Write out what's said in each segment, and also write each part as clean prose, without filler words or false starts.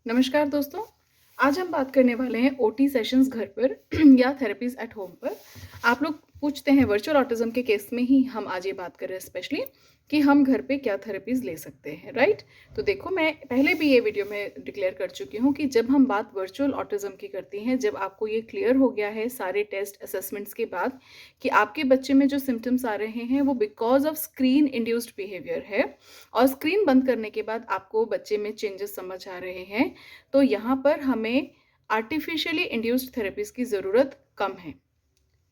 नमस्कार दोस्तों। आज हम बात करने वाले हैं ओटी सेशंस घर पर या थेरेपीज़ एट होम पर। आप लोग पूछते हैं वर्चुअल ऑटिज़्म के केस में ही हम आज ये बात कर रहे हैं स्पेशली कि हम घर पे क्या थेरेपीज़ ले सकते हैं, राइट? तो देखो, मैं पहले भी ये वीडियो में डिक्लेयर कर चुकी हूँ कि जब हम बात वर्चुअल ऑटिज़्म की करते हैं, जब आपको ये क्लियर हो गया है सारे टेस्ट असेसमेंट्स के बाद कि आपके बच्चे में जो सिम्पटम्स आ रहे हैं वो because of screen induced behaviour है और स्क्रीन बंद करने के बाद आपको बच्चे में चेंजेस समझ आ रहे हैं, तो यहाँ पर हमें आर्टिफिशियली इंड्यूस्ड थेरेपीज़ की ज़रूरत कम है,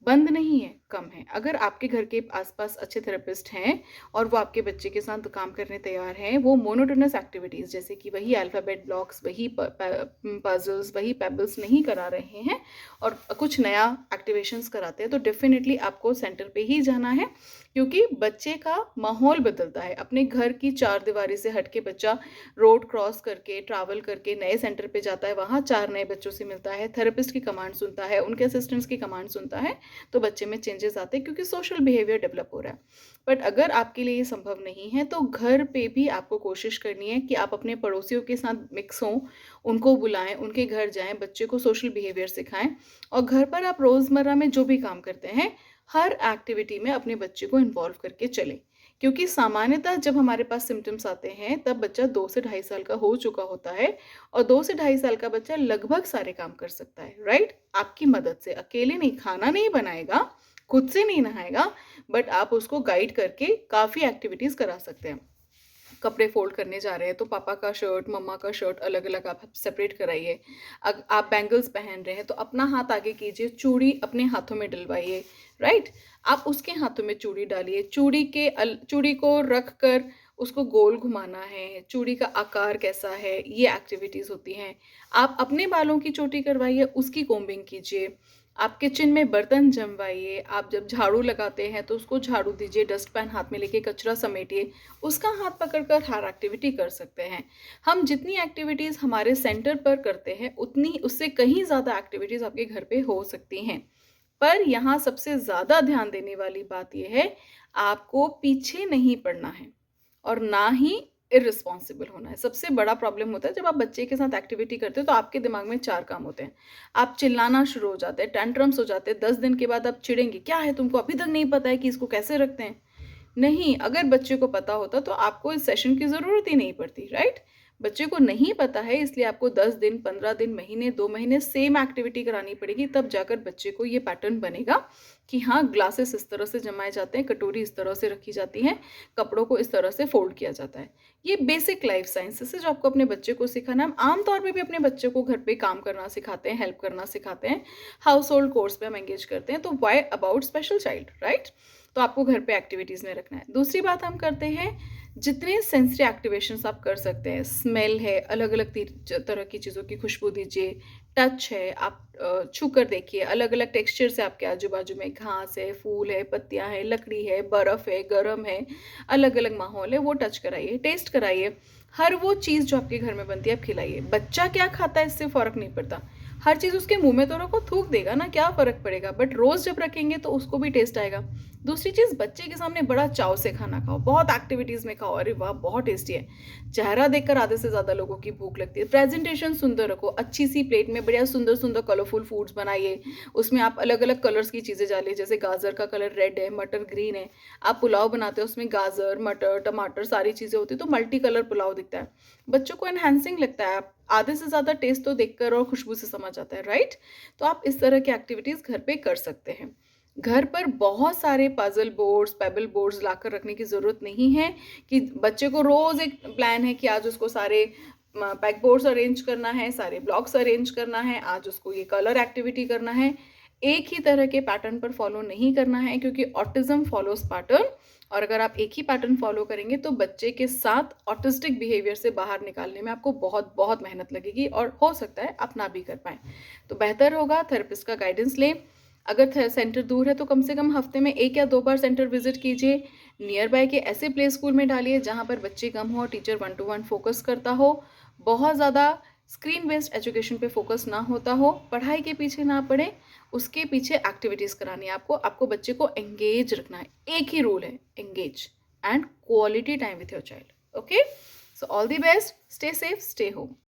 बंद नहीं है, कम है। अगर आपके घर के आस-पास अच्छे थेरेपिस्ट हैं और वो आपके बच्चे के साथ काम करने तैयार हैं, वो मोनोटोनस एक्टिविटीज़ जैसे कि वही अल्फ़ाबेट ब्लॉक्स, वही पज़ल्स, वही पेबल्स नहीं करा रहे हैं और कुछ नया एक्टिवेशंस कराते हैं, तो डेफ़िनिटली आपको सेंटर पे ही जाना है, क्योंकि बच्चे का माहौल बदलता है। अपने घर की चारदीवारी से हट के बच्चा रोड क्रॉस करके, ट्रैवल करके नए सेंटर पे जाता है, वहाँ 4 नए बच्चों से मिलता है, थेरेपिस्ट की कमांड सुनता है, उनके असिस्टेंट्स की कमांड सुनता है, तो बच्चे में चेंजेस आते हैं क्योंकि सोशल बिहेवियर डेवलप हो रहा है। बट अगर आपके लिए ये संभव नहीं है, तो घर पे भी आपको कोशिश करनी है कि आप अपने पड़ोसियों के साथ मिक्स हों, उनको बुलाएँ, उनके घर जाएँ, बच्चे को सोशल बिहेवियर सिखाएँ और घर पर आप रोज़मर्रा में जो भी काम करते हैं, हर एक्टिविटी में अपने बच्चे को इन्वॉल्व करके चलें। क्योंकि सामान्यतः जब हमारे पास सिम्पटम्स आते हैं, तब बच्चा 2 से ढाई साल का हो चुका होता है और 2 से ढाई साल का बच्चा लगभग सारे काम कर सकता है, राइट? आपकी मदद से, अकेले नहीं, खाना नहीं बनाएगा, खुद से नहीं नहाएगा, बट आप उसको गाइड करके काफ़ी एक्टिविटीज़ करा सकते हैं। कपड़े फ़ोल्ड करने जा रहे हैं, तो पापा का शर्ट, मम्मा का शर्ट अलग-अलग आप सेपरेट कराइए। आप बैंगल्स पहन रहे हैं, तो अपना हाथ आगे कीजिए, चूड़ी अपने हाथों में डलवाइए, राइट? आप उसके हाथों में चूड़ी डालिए, चूड़ी को रख कर उसको गोल घुमाना है, चूड़ी का आकार कैसा है, ये एक्टिविटीज़ होती हैं। आप अपने बालों की चोटी करवाइए, उसकी कोम्बिंग कीजिए। आप किचन में बर्तन जमवाइए, आप जब झाड़ू लगाते हैं तो उसको झाड़ू दीजिए, डस्टपैन हाथ में लेके कचरा समेटिए, उसका हाथ पकड़कर हर एक्टिविटी कर सकते हैं। हम जितनी एक्टिविटीज़ हमारे सेंटर पर करते हैं, उतनी उससे कहीं ज़्यादा एक्टिविटीज़ आपके घर पे हो सकती हैं। पर यहाँ सबसे ज़्यादा ध्यान देने वाली बात ये है, आपको पीछे नहीं पड़ना है और ना ही इर्रेस्पॉन्सिबल होना है। सबसे बड़ा प्रॉब्लम होता है जब आप बच्चे के साथ एक्टिविटी करते हो, तो आपके दिमाग में 4 काम होते हैं। आप चिल्लाना शुरू हो जाते हैं, टेंट्रम्स हो जाते हैं, 10 दिन के बाद आप चिढ़ेंगे, "क्या है तुमको अभी तक नहीं पता है कि इसको कैसे रखते हैं?" नहीं, अगर बच्चे को पता होता तो आपको इस सेशन की ज़रूरत ही नहीं पड़ती, राइट? बच्चे को नहीं पता है, इसलिए आपको 10 दिन, 15 दिन, महीने, 2 महीने सेम एक्टिविटी करानी पड़ेगी, तब जाकर बच्चे को ये पैटर्न बनेगा कि हाँ, ग्लासेस इस तरह से जमाए जाते हैं, कटोरी इस तरह से रखी जाती है, कपड़ों को इस तरह से फ़ोल्ड किया जाता है। ये बेसिक लाइफ साइंसेस है जो आपको अपने बच्चे को सिखाना है। हम आम तौर पे भी अपने बच्चे को घर पे काम करना सिखाते हैं, हेल्प करना सिखाते हैं, हाउस होल्ड कोर्स पे हम एंगेज करते हैं, तो why about special child, right? तो आपको घर पे एक्टिविटीज़ में रखना है। दूसरी बात हम करते हैं, जितने सेंसरी एक्टिवेशंस आप कर सकते हैं, स्मेल है, अलग-अलग तरह की चीज़ों की खुशबू दीजिए, टच है, आप छू कर देखिए, अलग-अलग टेक्सचर्स है आपके आजू-बाजू में, घास है, फूल है, पत्तियाँ हैं, लकड़ी है, बर्फ़ है, गरम है, अलग-अलग माहौल है, वो टच कराइए, टेस्ट कराइए। हर वो चीज़ जो आपके घर में बनती है, आप खिलाइए। बच्चा क्या खाता है इससे फ़र्क नहीं पड़ता। हर चीज़ उसके मुँह में तो रखो, थूक देगा ना, क्या फ़र्क पड़ेगा? बट रोज़ जब रखेंगे तो उसको भी टेस्ट आएगा। दूसरी चीज़, बच्चे के सामने बड़ा चाव से खाना खाओ, बहुत एक्टिविटीज़ में खाओ, अरे वाह! बहुत टेस्टी है। चेहरा देखकर आधे से ज़्यादा लोगों की भूख लगती है। प्रेज़ेंटेशन सुंदर रखो, अच्छी-सी प्लेट में बढ़िया सुंदर-सुंदर कलरफुल फूड्स बनाइए। उसमें आप अलग-अलग कलर्स की चीज़ें डालिए, जैसे गाजर का कलर रेड है, मटर ग्रीन है। आप पुलाव बनाते हो, उसमें गाजर, मटर, टमाटर सारी चीज़ें होती हैं, तो मल्टी कलर पुलाव दिखता है। बच्चों को एनहांसिंग लगता है। आप आधे से ज़्यादा टेस्ट तो देखकर और खुशबू से समझ आता है, राइट? तो आप इस तरह की एक्टिविटीज़ घर पे कर सकते हैं। घर पर बहुत सारे पज़ल बोर्ड्स, पेबल बोर्ड्स लाकर रखने की ज़रूरत नहीं है कि बच्चे को रोज़ एक प्लान है कि आज उसको सारे पेग बोर्ड्स अरेंज करना है, सारे ब्लॉक्स अरेंज करना है, आज उसको ये कलर एक्टिविटी करना है। एक ही तरह के पैटर्न पर फॉलो नहीं करना है, क्योंकि ऑटिज़्म फॉलोज़ पैटर्न, और अगर आप एक ही पैटर्न फॉलो करेंगे तो बच्चे के साथ ऑटिस्टिक बिहेवियर से बाहर निकालने में आपको बहुत मेहनत लगेगी और हो सकता है आप ना भी कर पाएँ। तो बेहतर होगा थेरेपिस्ट का गाइडेंस लें। अगर सेंटर दूर है तो कम से कम हफ्ते में 1 या 2 बार सेंटर विजिट कीजिए। नियर बाय के ऐसे प्ले स्कूल में डालिए जहाँ पर बच्चे कम हो और टीचर 1 टू 1 फोकस करता हो। बहुत ज़्यादा स्क्रीन बेस्ड एजुकेशन पे फोकस ना होता हो, पढ़ाई के पीछे ना पड़े, उसके पीछे एक्टिविटीज़ करानी है आपको। आपको बच्चे को एंगेज रखना है। एक ही रूल है, engage and quality time with your child. Okay? So all the best, stay safe, stay home.